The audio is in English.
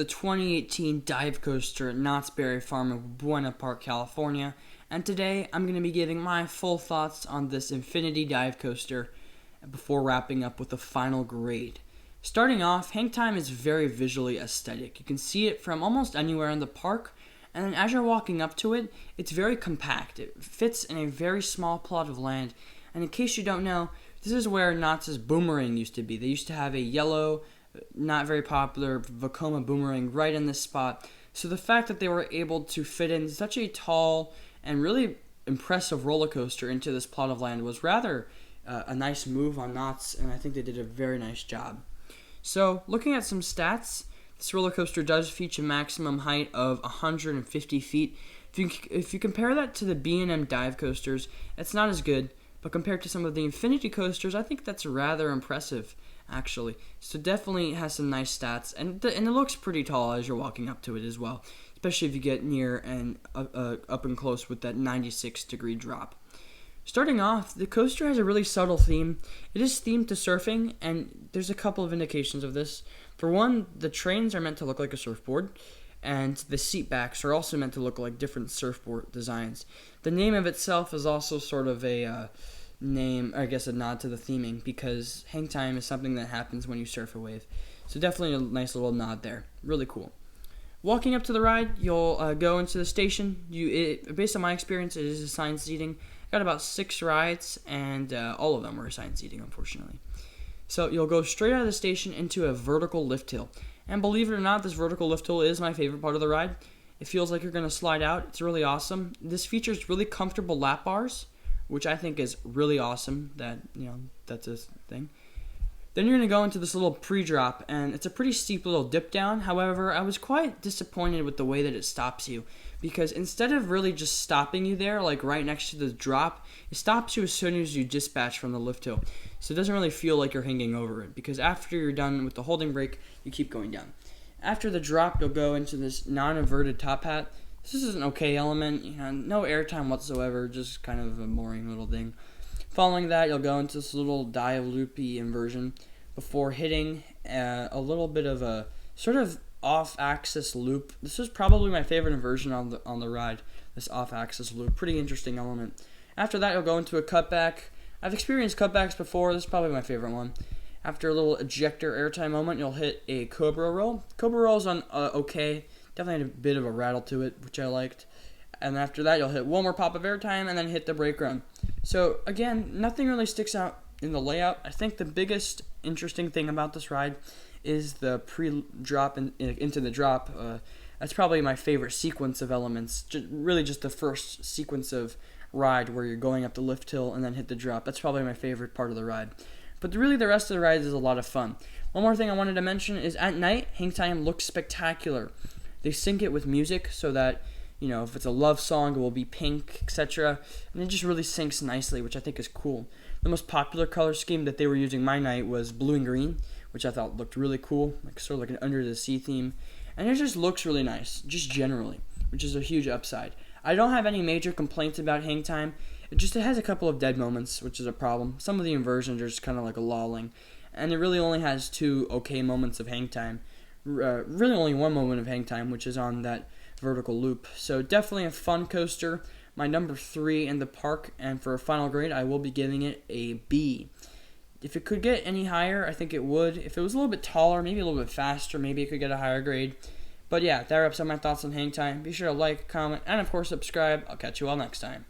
the 2018 dive coaster at Knott's Berry Farm in Buena Park, California, and today I'm going to be giving my full thoughts on this infinity dive coaster before wrapping up with a final grade. Starting off, Hangtime is very visually aesthetic. You can see it from almost anywhere in the park, and then as you're walking up to it, it's very compact. It fits in a very small plot of land, and in case you don't know, this is where Knott's Boomerang used to be. They used to have a yellow, not very popular Vekoma boomerang right in this spot. So the fact that they were able to fit in such a tall and really impressive roller coaster into this plot of land was rather a nice move on Knott's, and I think they did a very nice job. So looking at some stats, this roller coaster does feature a maximum height of 150 feet. If you compare that to the B&M dive coasters, it's not as good, but compared to some of the infinity coasters, I think that's rather impressive, actually. So definitely has some nice stats, and it looks pretty tall as you're walking up to it as well, especially if you get near and up and close with that 96-degree drop. Starting off, the coaster has a really subtle theme. It is themed to surfing, and there's a couple of indications of this. For one, the trains are meant to look like a surfboard, and the seat backs are also meant to look like different surfboard designs. The name of itself is also sort of a name, or I guess a nod to the theming, because hang time is something that happens when you surf a wave. So definitely a nice little nod there. Really cool. Walking up to the ride, you'll go into the station. Based on my experience, it is assigned seating. Got about 6 rides, and all of them were assigned seating, unfortunately. So you'll go straight out of the station into a vertical lift hill. And believe it or not, this vertical lift hill is my favorite part of the ride. It feels like you're going to slide out. It's really awesome. This features really comfortable lap bars, which I think is really awesome. That's a thing. Then you're going to go into this little pre-drop, and it's a pretty steep little dip down. However, I was quite disappointed with the way that it stops you, because instead of really just stopping you there, like right next to the drop, it stops you as soon as you dispatch from the lift hill. So it doesn't really feel like you're hanging over it, because after you're done with the holding brake, you keep going down. After the drop, you'll go into this non-inverted top hat. This is an okay element, no airtime whatsoever, just kind of a boring little thing. Following that, you'll go into this little dive loopy inversion before hitting a little bit of a sort of off-axis loop. This was probably my favorite inversion on the ride, this off-axis loop. Pretty interesting element. After that, you'll go into a cutback. I've experienced cutbacks before. This is probably my favorite one. After a little ejector airtime moment, you'll hit a Cobra roll. Cobra roll's on okay. Definitely had a bit of a rattle to it, which I liked. And after that, you'll hit one more pop of airtime and then hit the brake run. So again, nothing really sticks out in the layout. I think the biggest interesting thing about this ride is the pre-drop into the drop. That's probably my favorite sequence of elements. Really just the first sequence of ride where you're going up the lift hill and then hit the drop. That's probably my favorite part of the ride. But really the rest of the ride is a lot of fun. One more thing I wanted to mention is at night, Hangtime looks spectacular. They sync it with music so that, if it's a love song, it will be pink, etc. And it just really syncs nicely, which I think is cool. The most popular color scheme that they were using my night was blue and green, which I thought looked really cool, like sort of like an under the sea theme. And it just looks really nice, just generally, which is a huge upside. I don't have any major complaints about Hangtime. It has a couple of dead moments, which is a problem. Some of the inversions are just kind of like a lolling. And it really only has 2 okay moments of Hangtime. Really only one moment of Hangtime, which is on that vertical loop. So definitely a fun coaster. My number 3 in the park, and for a final grade, I will be giving it a B. If it could get any higher, I think it would. If it was a little bit taller, maybe a little bit faster, maybe it could get a higher grade. But yeah, that wraps up my thoughts on Hangtime. Be sure to like, comment, and of course subscribe. I'll catch you all next time.